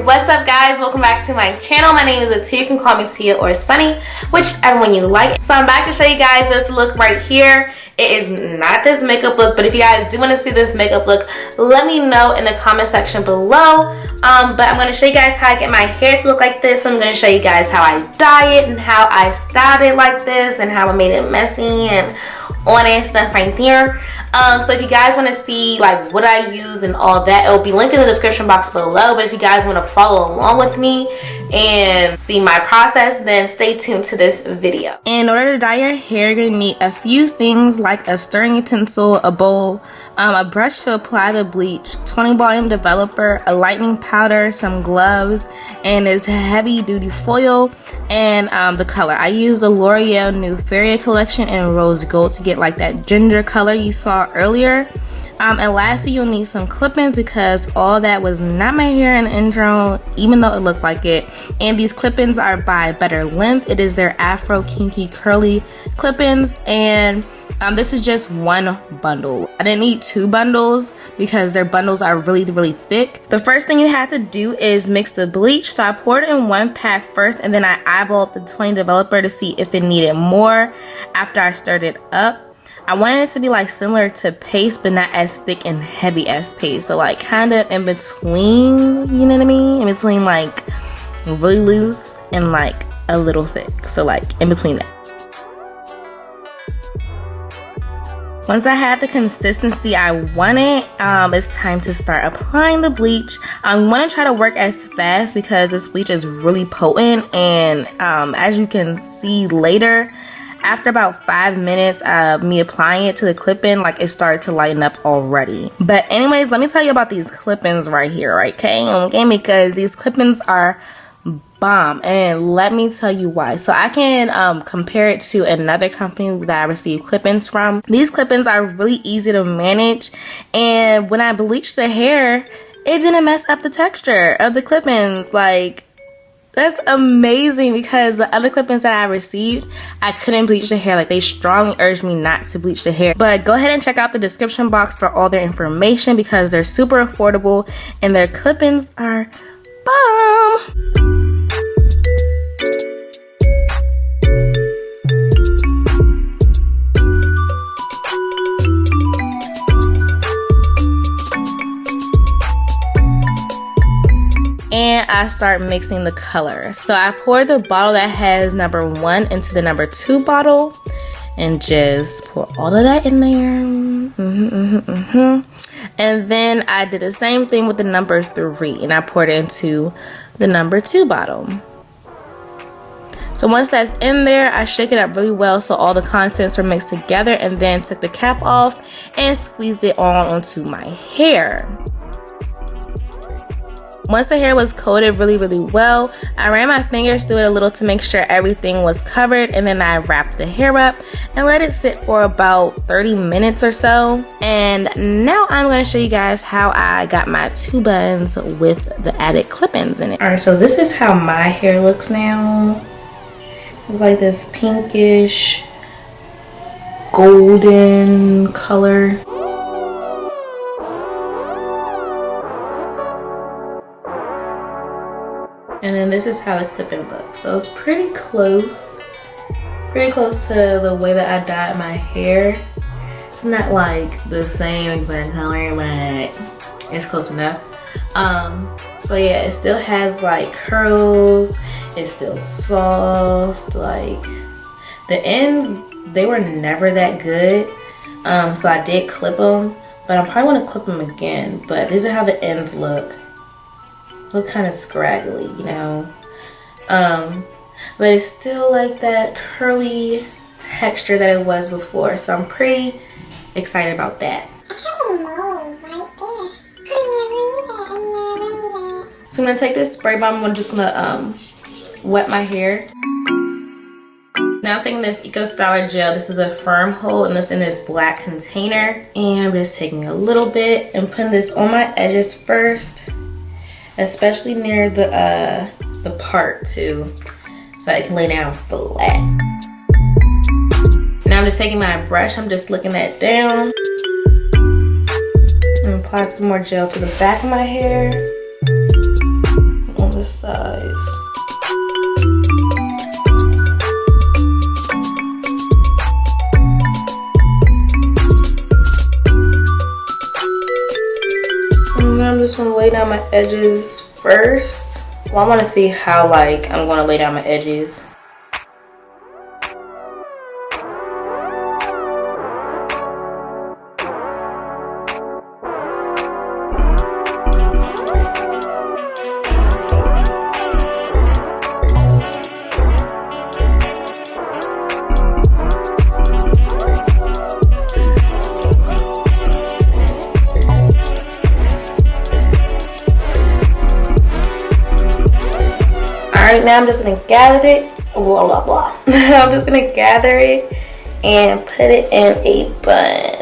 What's up, guys? Welcome back to my channel. My name is Tia. You can call me Tia or Sunny, whichever one you like. So I'm back to show you guys this look right here. It is not this makeup look, but if you guys do want to see this makeup look, let me know in the comment section below. But I'm going to show you guys how I get my hair to look like this. I'm going to show you guys how I dye it and how I styled it like this and how I made it messy and all that stuff right there. So if you guys want to see like what I use and all that, it will be linked in the description box below. But if you guys want to follow along with me and see my process, then stay tuned to this video. In order to dye your hair, you're gonna need a few things like a stirring utensil, a bowl, a brush to apply the bleach, 20 volume developer, a lightening powder, some gloves, and this heavy duty foil, and the color. I used the L'Oreal New Feria collection in rose gold to get like that ginger color you saw earlier. And lastly, you'll need some clip-ins because all that was not my hair in the intro, even though it looked like it. And these clip-ins are by BetterLength. It is their Afro Kinky curly clip-ins, and this is just one bundle. I didn't need two bundles because their bundles are really thick. The first thing you have to do is mix the bleach. So I poured it in one pack first, and then I eyeballed the 20 developer to see if it needed more after I stirred it up. I wanted it to be like similar to paste, but not as thick and heavy as paste. So like kind of in between, you know what I mean? In between like really loose and like a little thick. So like in between that. Once I had the consistency I wanted, it's time to start applying the bleach. I want to try to work as fast because this bleach is really potent, and as you can see later, after about 5 minutes of me applying it to the clip-in, like it started to lighten up already. But anyways, let me tell you about these clip-ins right here, right? Okay, because these clip-ins are bomb, and let me tell you why. So I can compare it to another company that I received clip-ins from. These clip-ins are really easy to manage, and when I bleached the hair, it didn't mess up the texture of the clip-ins. Like, that's amazing, because the other clip-ins that I received, I couldn't bleach the hair. Like, they strongly urged me not to bleach the hair. But go ahead and check out the description box for all their information because they're super affordable and their clip-ins are bomb. And I start mixing the color. So I poured the bottle that has number 1 into the number 2 bottle and just pour all of that in there. And then I did the same thing with the number 3 and I poured it into the number 2 bottle. So once that's in there, I shook it up really well so all the contents are mixed together, and then took the cap off and squeezed it on onto my hair. Once the hair was coated really well, I ran my fingers through it a little to make sure everything was covered, and then I wrapped the hair up and let it sit for about 30 minutes or so. And now I'm going to show you guys how I got my 2 buns with the added clip-ins in it. Alright, so this is how my hair looks now. It's like this pinkish golden color. And then this is how the clip-in looks. So it's pretty close to the way that I dyed my hair. It's not like the same exact color, but it's close enough. So yeah, it still has like curls. It's still soft. Like the ends, they were never that good. So I did clip them, but I probably want to clip them again. But this is how the ends look. Look kind of scraggly, you know, but it's still like that curly texture that it was before, so I'm pretty excited about that. So I'm gonna take this spray bomb. I'm just gonna wet my hair. Now I'm taking this Eco Styler gel. This is a firm hold, and this in this black container, and I'm just taking a little bit and putting this on my edges first, especially near the part too, so I can lay down flat. Now I'm just taking my brush, I'm just licking that down and apply some more gel to the back of my hair. size. And then I'm just gonna lay down my edges first. Well, I want to see how like I'm gonna lay down my edges. Alright, now I'm just going to gather it, blah, blah, blah. I'm just going to gather it and put it in a bun.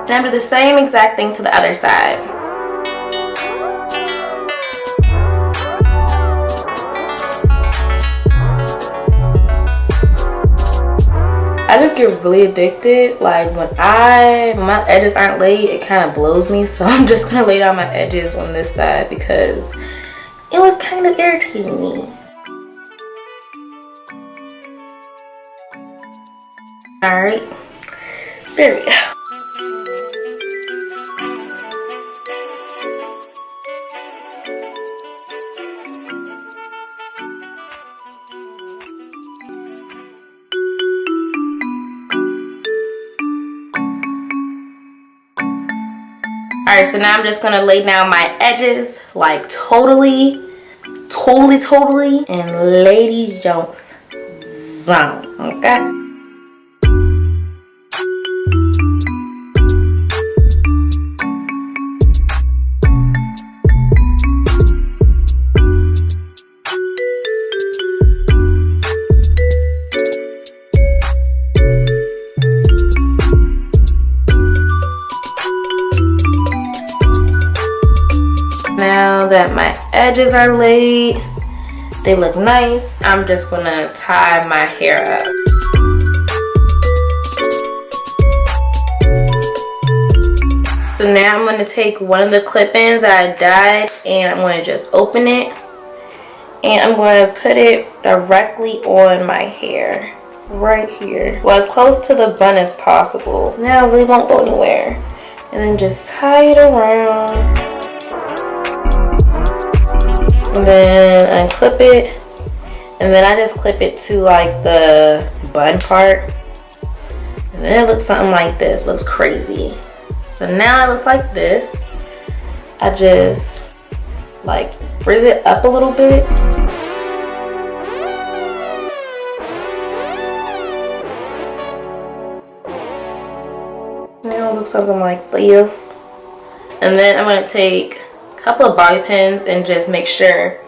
Now do the same exact thing to the other side. I just get really addicted. Like when my edges aren't laid, it kind of blows me. So I'm just gonna lay down my edges on this side because it was kind of irritating me. All right, there we go. Alright, so now I'm just gonna lay down my edges like totally, and ladies Jones zone, okay? Now that my edges are laid, they look nice, I'm just gonna tie my hair up. So now I'm gonna take one of the clip-ins that I dyed and I'm gonna just open it and I'm gonna put it directly on my hair, right here. Well, as close to the bun as possible. Now it really won't go anywhere. And then just tie it around. And then unclip it, and then I just clip it to like the bun part, and then it looks something like this. Looks crazy. So now it looks like this. I just like frizz it up a little bit. Now it looks something like this. And then I'm gonna take couple of bobby pins and just make sure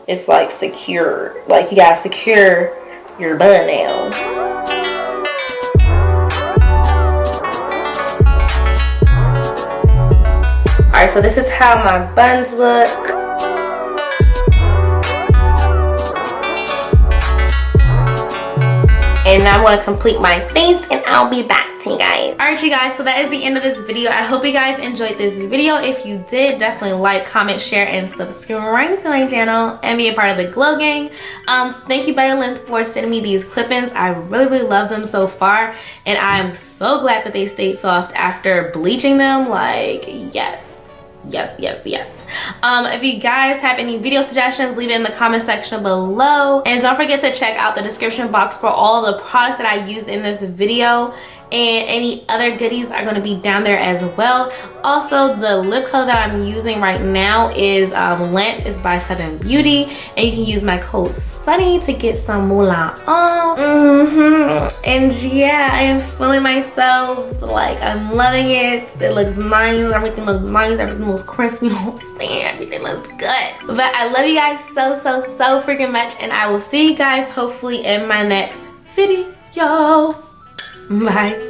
it's like secure. Like you gotta secure your bun now. Alright, so this is how my buns look. And now I'm going to complete my face and I'll be back to you guys. Alright you guys, so that is the end of this video. I hope you guys enjoyed this video. If you did, definitely like, comment, share, and subscribe to my channel and be a part of the Glow Gang. Thank you BetterLength for sending me these clip-ins. I really love them so far. And I'm so glad that they stayed soft after bleaching them. Like, yes. If you guys have any video suggestions, leave it in the comment section below, and don't forget to check out the description box for all the products that I used in this video, and any other goodies are going to be down there as well. Also, the lip color that I'm using right now is Lance. It's by 7 Beauty, and you can use my code Sunny to get some moolah off. And yeah, I am feeling myself. Like, I'm loving it. It looks nice. Everything looks nice. Everything looks crispy. You know what I'm saying? Everything looks good. But I love you guys so freaking much, and I will see you guys hopefully in my next video. Bye.